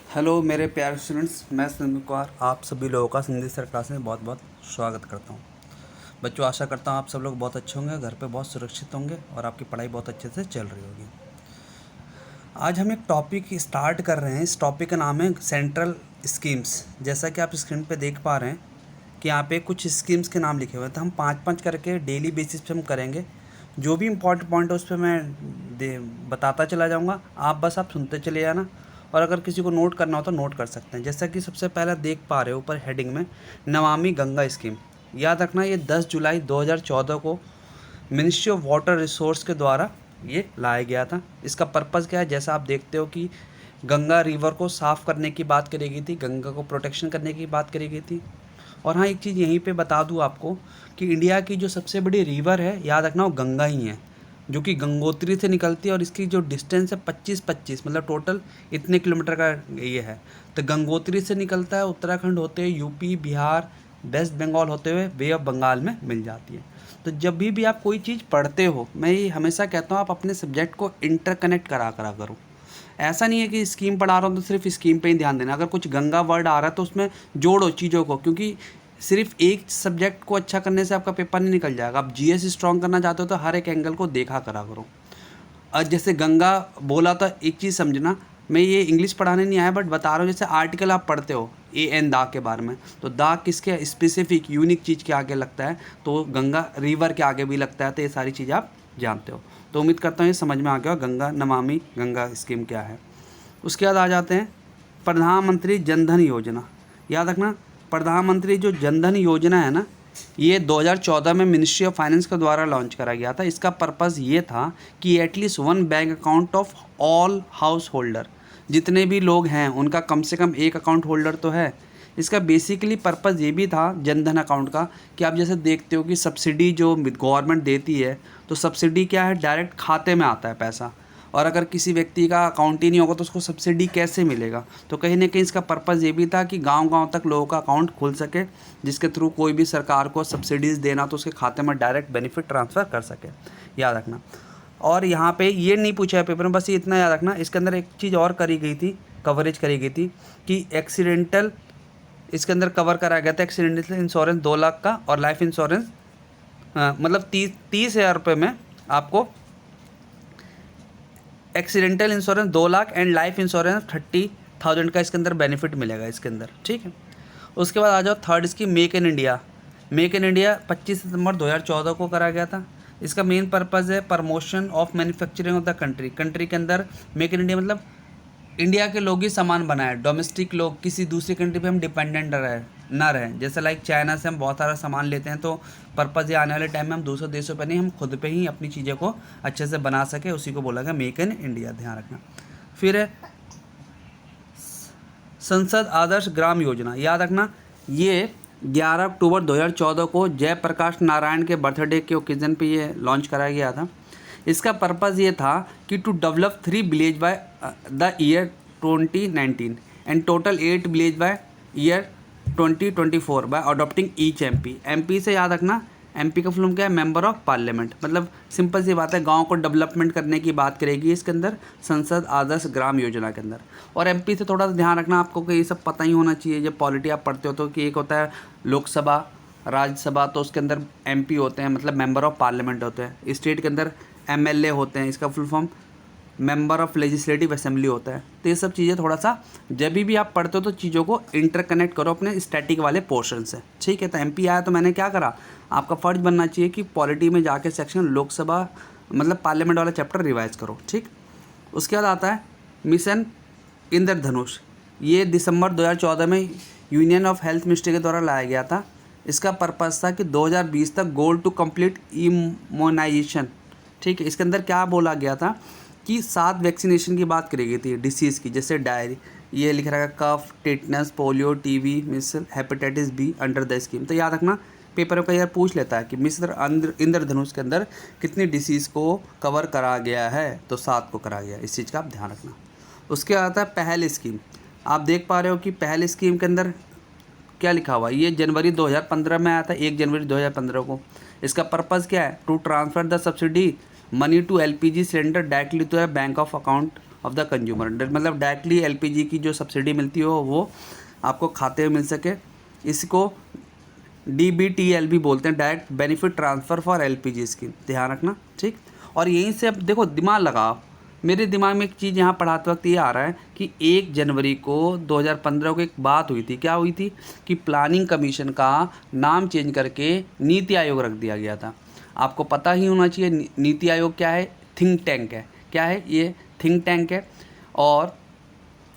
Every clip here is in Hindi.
हेलो मेरे प्यारे स्टूडेंट्स, मैं संदीप कुमार आप सभी लोगों का संदीप सर क्लास में बहुत बहुत स्वागत करता हूँ। बच्चों, आशा करता हूँ आप सब लोग बहुत अच्छे होंगे, घर पे बहुत सुरक्षित होंगे और आपकी पढ़ाई बहुत अच्छे से चल रही होगी। आज हम एक टॉपिक स्टार्ट कर रहे हैं। इस टॉपिक का नाम है सेंट्रल स्कीम्स। जैसा कि आप स्क्रीन पे देख पा रहे हैं कि यहाँ पे कुछ स्कीम्स के नाम लिखे हुए हैं, तो हम 5-5 करके डेली बेसिस पे हम करेंगे। जो भी इम्पोर्टेंट पॉइंट है उस पर मैं बताता चला जाऊँगा, आप सुनते चले जाना। और अगर किसी को नोट करना हो तो नोट कर सकते हैं। जैसा कि सबसे पहले देख पा रहे हो ऊपर हेडिंग में नमामि गंगा स्कीम। याद रखना, ये 10 जुलाई 2014 को मिनिस्ट्री ऑफ वाटर रिसोर्स के द्वारा ये लाया गया था। इसका पर्पज़ क्या है? जैसा आप देखते हो कि गंगा रिवर को साफ़ करने की बात करी गई थी, गंगा को प्रोटेक्शन करने की बात करी गई थी। और हाँ, एक चीज़ यहीं पे बता दूँ आपको कि इंडिया की जो सबसे बड़ी रिवर है, याद रखना, वो गंगा ही है, जो कि गंगोत्री से निकलती है। और इसकी जो डिस्टेंस है 25 मतलब टोटल इतने किलोमीटर का ये है। तो गंगोत्री से निकलता है, उत्तराखंड होते हुए यूपी, बिहार, वेस्ट बंगाल होते हुए बे ऑफ बंगाल में मिल जाती है। तो जब भी आप कोई चीज़ पढ़ते हो, मैं ये हमेशा कहता हूँ आप अपने सब्जेक्ट को इंटरकनेक्ट करा करो। ऐसा नहीं है कि स्कीम पढ़ा रहा हूँ तो सिर्फ स्कीम पे ही ध्यान देना। अगर कुछ गंगा वर्ड आ रहा है तो उसमें जोड़ो चीज़ों को, क्योंकि सिर्फ एक सब्जेक्ट को अच्छा करने से आपका पेपर नहीं निकल जाएगा। आप जीएस स्ट्रॉन्ग करना चाहते हो तो हर एक एंगल को देखा करा करो। और जैसे गंगा बोला तो एक चीज़ समझना, मैं ये इंग्लिश पढ़ाने नहीं आया बट बता रहा हूँ। जैसे आर्टिकल आप पढ़ते हो एन दा के बारे में, तो दा किसके स्पेसिफिक यूनिक चीज़ के आगे लगता है, तो गंगा रिवर के आगे भी लगता है। तो ये सारी चीज़ें आप जानते हो। तो उम्मीद करता हूँ ये समझ में आ गया गंगा नमामि गंगा स्कीम क्या है। उसके बाद आ जाते हैं प्रधानमंत्री जनधन योजना। याद रखना, प्रधानमंत्री जो जनधन योजना है ना, ये 2014 में मिनिस्ट्री ऑफ फाइनेंस के द्वारा लॉन्च करा गया था। इसका पर्पज़ ये था कि at least 1 bank account of all house holder, जितने भी लोग हैं उनका कम से कम एक अकाउंट होल्डर तो है। इसका बेसिकली पर्पज़ ये भी था जनधन अकाउंट का कि आप जैसे देखते हो कि सब्सिडी जो गवर्नमेंट देती है, तो सब्सिडी क्या है, डायरेक्ट खाते में आता है पैसा। और अगर किसी व्यक्ति का अकाउंट ही नहीं होगा तो उसको सब्सिडी कैसे मिलेगा? तो कहीं ना कहीं इसका पर्पज़ ये भी था कि गांव-गांव तक लोगों का अकाउंट खुल सके, जिसके थ्रू कोई भी सरकार को सब्सिडीज़ देना तो उसके खाते में डायरेक्ट बेनिफिट ट्रांसफ़र कर सके। याद रखना। और यहाँ पे ये नहीं पूछा है पेपर में, बस ये इतना याद रखना, इसके अंदर एक चीज़ और करी गई थी, कवरेज करी गई थी कि एक्सीडेंटल, इसके अंदर कवर कराया गया था एक्सीडेंटल इंश्योरेंस 2 लाख का, और लाइफ इंश्योरेंस मतलब 30,000 रुपये में आपको accidental insurance 2 lakh and life insurance 30,000 का इसके अंदर बेनिफिट मिलेगा इसके अंदर। ठीक है। उसके बाद आ जाओ third scheme make in India. Make in India 25 सितंबर 2014 को करा गया था। इसका मेन पर्पज़ है promotion of manufacturing of the country के अंदर मेक इन इंडिया मतलब इंडिया के लोग ही सामान बनाए, डोमेस्टिक लोग, किसी दूसरी कंट्री पे हम डिपेंडेंट ना रहें। जैसे लाइक चाइना से हम बहुत सारा सामान लेते हैं, तो पर्पज़ ये आने वाले टाइम में हम दूसरे देशों पे नहीं, हम खुद पे ही अपनी चीज़ों को अच्छे से बना सके, उसी को बोला गया मेक इन इंडिया। ध्यान रखना। फिर है संसद आदर्श ग्राम योजना। याद रखना, ये 11 अक्टूबर 2014 को जयप्रकाश नारायण के बर्थडे के ओकेज़न पे ये लॉन्च कराया गया था। इसका पर्पज़ ये था कि to develop 3 village by the year 2019 and total 8 village by year 2024 by adopting each MP. MP से याद रखना, एमपी का फुल क्या है, मेंबर ऑफ पार्लियामेंट। मतलब सिंपल सी बात है, गांव को डेवलपमेंट करने की बात करेगी इसके अंदर संसद आदर्श ग्राम योजना के अंदर। और एमपी से थोड़ा सा ध्यान रखना, आपको कि ये सब पता ही होना चाहिए जब पॉलिटी आप पढ़ते हो, तो कि एक होता है लोकसभा, राज्यसभा, तो उसके अंदर एमपी होते हैं, मतलब मेंबर ऑफ पार्लियामेंट होते हैं। स्टेट के अंदर एमएलए होते हैं, इसका full form member of legislative assembly होता है। तो ये सब चीज़ें थोड़ा सा जब भी आप पढ़ते हो तो चीज़ों को इंटरकनेक्ट करो अपने स्टैटिक वाले पोर्शन से। ठीक है। तो एमपी आया तो मैंने क्या करा, आपका फ़र्ज बनना चाहिए कि पॉलिटी में जाके सेक्शन लोकसभा मतलब पार्लियामेंट वाला चैप्टर रिवाइज करो। ठीक। उसके बाद आता है मिशन इंद्रधनुष। ये दिसंबर 2014 में यूनियन ऑफ हेल्थ मिनिस्ट्री के द्वारा लाया गया था। इसका पर्पज़ था कि 2020 तक गोल टू कंप्लीट इम्यूनाइजेशन। ठीक है। इसके अंदर क्या बोला गया था कि 7 वैक्सीनेशन की बात करी गई थी डिसीज़ की, जैसे डायरी, ये लिख रहा है cough, tetanus, polio, TB, measles, hepatitis B under the scheme. तो याद रखना, पेपर का यार पूछ लेता है कि मिस्र इंद्रधनुष के अंदर कितनी डिसीज़ को कवर करा गया है, तो 7 को करा गया। इस चीज़ का आप ध्यान रखना। उसके आता है पहल स्कीम। आप देख पा रहे हो कि पहल स्कीम के अंदर क्या लिखा हुआ है, ये जनवरी 2015 में आया था, 1 जनवरी 2015 को। इसका पर्पज़ क्या है, to transfer the subsidy money to LPG cylinder directly to bank of account of the consumer, मतलब डायरेक्टली एलपीजी की जो सब्सिडी मिलती हो वो आपको खाते में मिल सके। इसको DBTL भी बोलते हैं, direct benefit transfer for LPG scheme, ध्यान रखना, ठीक। और यहीं से अब देखो दिमाग लगाओ, मेरे दिमाग में एक चीज़ यहाँ पढ़ाते वक्त ये आ रहा है कि 1 जनवरी को 2015 को एक बात हुई थी, क्या हुई थी कि प्लानिंग कमीशन का नाम चेंज करके नीति आयोग रख दिया गया था। आपको पता ही होना चाहिए नीति आयोग क्या है, थिंक टैंक है। क्या है ये? थिंक टैंक है। और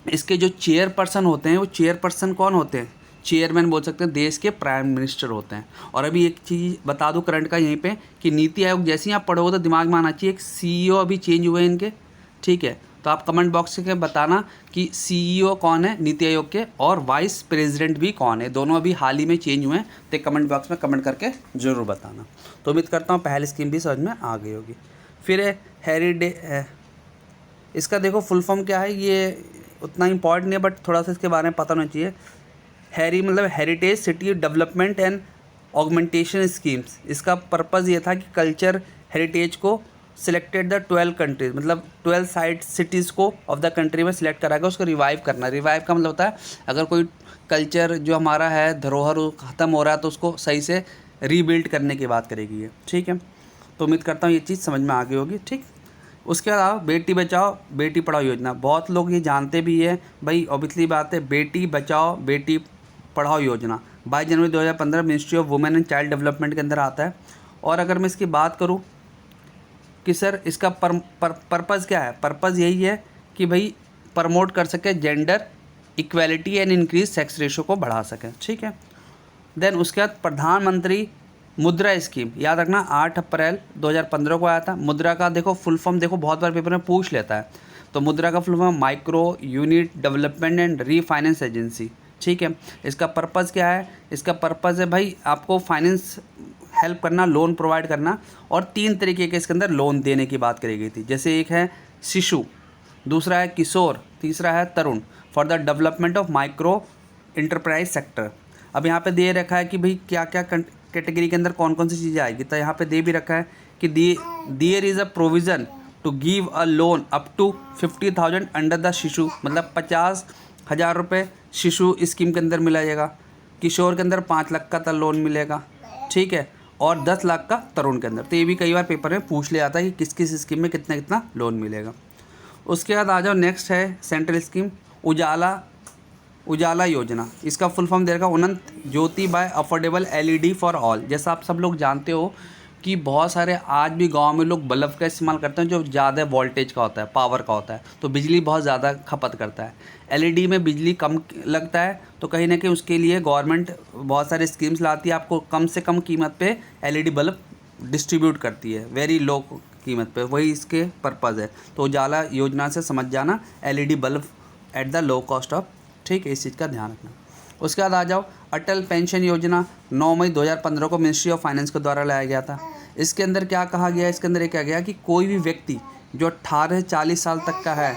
इसके जो चेयरपर्सन होते हैं वो चेयरपर्सन कौन होते हैं? चेयरमैन बोल सकते हैं, देश के प्राइम मिनिस्टर होते हैं। और अभी एक चीज़ बता दूं करंट का यहीं पे कि नीति आयोग जैसे ही आप पढ़ोगे तो दिमाग में आना चाहिए एक CEO अभी चेंज हुए इनके, ठीक है। तो आप कमेंट बॉक्स से बताना कि CEO कौन है नीति आयोग के और वाइस प्रेसिडेंट भी कौन है, दोनों अभी हाल ही में चेंज हुए हैं। तो कमेंट बॉक्स में कमेंट करके ज़रूर बताना। तो उम्मीद करता हूँ पहली स्कीम भी समझ में आ गई होगी। फिर है हेरिडे, इसका देखो फुल फॉर्म क्या है, ये उतना इम्पॉर्टेंट नहीं है बट थोड़ा सा इसके बारे में पता होना चाहिए। हैरी मतलब heritage city development and augmentation schemes. इसका पर्पज़ ये था कि कल्चर हेरिटेज को सिलेक्टेड द 12 कंट्रीज, मतलब 12 साइट सिटीज़ को ऑफ द कंट्री में सिलेक्ट करा गया, उसको रिवाइव करना। रिवाइव का मतलब होता है अगर कोई कल्चर जो हमारा है धरोहर ख़त्म हो रहा है तो उसको सही से रीबिल्ड करने की बात करेगी ये, ठीक है। तो उम्मीद करता हूँ ये चीज़ समझ में आ गई होगी, ठीक। उसके अलावा बेटी बचाओ बेटी पढ़ाओ योजना, बहुत लोग ये जानते भी है भाई, ऑब्वियसली बात है, बेटी बचाओ बेटी पढ़ाओ योजना 22 जनवरी 2015 ministry of women and child development के अंदर आता है। और अगर मैं इसकी बात करूं कि सर इसका पर्पज़ क्या है, पर्पज़ यही है कि भाई प्रमोट कर सके gender equality and increase sex ratio को बढ़ा सके, ठीक है। देन उसके बाद प्रधानमंत्री मुद्रा स्कीम, याद रखना 8 अप्रैल 2015 को आया था। मुद्रा का देखो फुल फॉर्म, देखो बहुत बार पेपर में पूछ लेता है, तो मुद्रा का full form micro unit development and refinance agency, ठीक है। इसका पर्पज़ क्या है? इसका पर्पज़ है भाई आपको फाइनेंस हेल्प करना, लोन प्रोवाइड करना। और 3 तरीके के इसके अंदर लोन देने की बात करी गई थी, जैसे एक है शिशु, दूसरा है किशोर, तीसरा है Tarun, for the development of micro enterprise sector. अब यहाँ पे दे रखा है कि भाई क्या क्या कैटेगरी के अंदर कौन कौन सी चीज़ें आएगी, तो यहाँ पे दे भी रखा है कि there is a provision to give a loan up to 50,000 under the Shishu, मतलब 50,000 रुपये शिशु स्कीम के अंदर मिला जाएगा। किशोर के अंदर 5 लाख का लोन मिलेगा, ठीक है, और 10 लाख का तरुण के अंदर। तो ये भी कई बार पेपर में पूछ लिया जाता है कि किस किस स्कीम में कितना कितना लोन मिलेगा। उसके बाद आ जाओ नेक्स्ट है सेंट्रल स्कीम उजाला योजना। इसका फुल फॉर्म दे रखा Anant Jyoti by affordable LED for all. जैसा आप सब लोग जानते हो कि बहुत सारे आज भी गांव में लोग बल्ब का इस्तेमाल करते हैं जो ज़्यादा वोल्टेज का होता है, पावर का होता है, तो बिजली बहुत ज़्यादा खपत करता है। LED में बिजली कम लगता है, तो कहीं ना कहीं उसके लिए गवर्नमेंट बहुत सारे स्कीम्स लाती है, आपको कम से कम कीमत पे LED बल्ब डिस्ट्रीब्यूट करती है, वेरी लो कीमत पे, वही इसके पर्पज़ है। तो उजाला योजना से समझ जाना LED bulb at the low cost of, ठीक है, इस चीज़ का ध्यान रखना। उसके बाद आ जाओ अटल पेंशन योजना, 9 मई 2015 को मिनिस्ट्री ऑफ फाइनेंस के द्वारा लाया गया था। इसके अंदर क्या कहा गया? इसके अंदर ये कहा गया कि कोई भी व्यक्ति जो 18 से 40 साल तक का है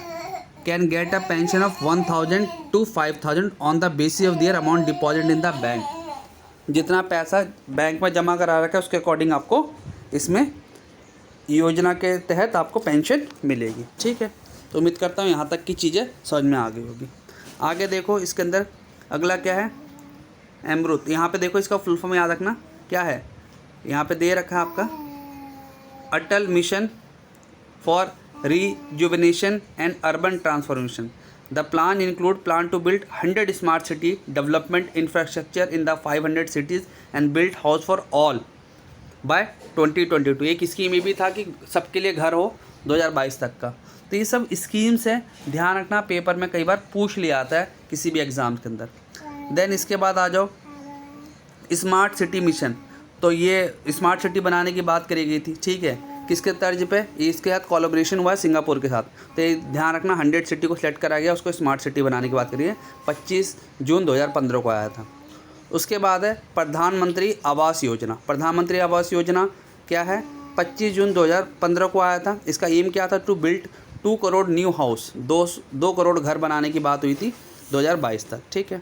can get a pension of 1,000 to 5,000 on the basis of their amount deposit in the bank. जितना पैसा बैंक में जमा करा रखा है उसके अकॉर्डिंग आपको इसमें योजना के तहत आपको पेंशन मिलेगी, ठीक है। तो उम्मीद करता हूँ यहाँ तक की चीज़ें समझ में आ गई होगी। आगे देखो इसके अंदर अगला क्या है, अमृत। यहाँ पे देखो इसका फुल फॉर्म याद रखना क्या है, यहाँ पे दे रखा है आपका Atal mission for rejuvenation and urban transformation. The plan include plan to build 100 smart city development infrastructure in the 500 cities and build house for all by 2022। एक स्कीम ये भी था कि सबके लिए घर हो 2022 तक का। तो ये सब स्कीम्स हैं, ध्यान रखना, पेपर में कई बार पूछ लिया आता है किसी भी एग्ज़ाम के अंदर। देन इसके बाद आ जाओ स्मार्ट सिटी मिशन। तो ये स्मार्ट सिटी बनाने की बात करी गई थी, ठीक है, किसके तर्ज पे? इसके साथ कोलैबोरेशन हुआ है सिंगापुर के साथ। तो ये ध्यान रखना 100 सिटी को सिलेक्ट करा गया, उसको स्मार्ट सिटी बनाने की बात करी है। 25 जून 2015 को आया था। उसके बाद है प्रधानमंत्री आवास योजना। प्रधानमंत्री आवास योजना क्या है? 25 जून 2015 को आया था। इसका एम क्या था? To build 2 crore new house, 2 crore घर बनाने की बात हुई थी 2022 तक, ठीक है।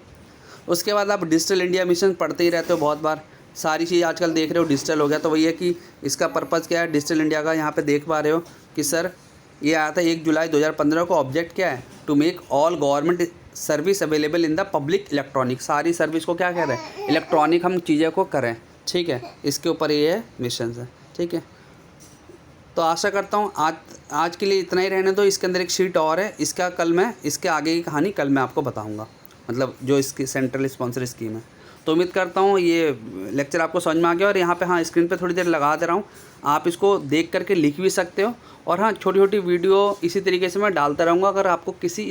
उसके बाद आप डिजिटल इंडिया मिशन पढ़ते ही रहते हो बहुत बार, सारी चीज़ आजकल देख रहे हो डिजिटल हो गया। तो वही है कि इसका पर्पज़ क्या है डिजिटल इंडिया का, यहाँ पे देख पा रहे हो कि सर ये आया था 1 जुलाई 2015 को। ऑब्जेक्ट क्या है? To make all government service available in the public electronic. सारी सर्विस को क्या कह रहे हैं? इलेक्ट्रॉनिक हम चीज़ें को करें, ठीक है। इसके ऊपर ये मिशन है, ठीक है। तो आशा करता हूँ आज के लिए इतना ही रहने दो। इसके अंदर एक शीट और है, इसका कल मैं इसके आगे की कहानी कल मैं आपको बताऊँगा, मतलब जो इसकी सेंट्रल स्पॉन्सर स्कीम है। तो उम्मीद करता हूँ ये लेक्चर आपको समझ में आ गया। और यहाँ पे हाँ स्क्रीन पे थोड़ी देर लगा दे रहा हूँ, आप इसको देख करके लिख भी सकते हो। और हाँ छोटी छोटी वीडियो इसी तरीके से मैं डालता रहूँगा। अगर आपको किसी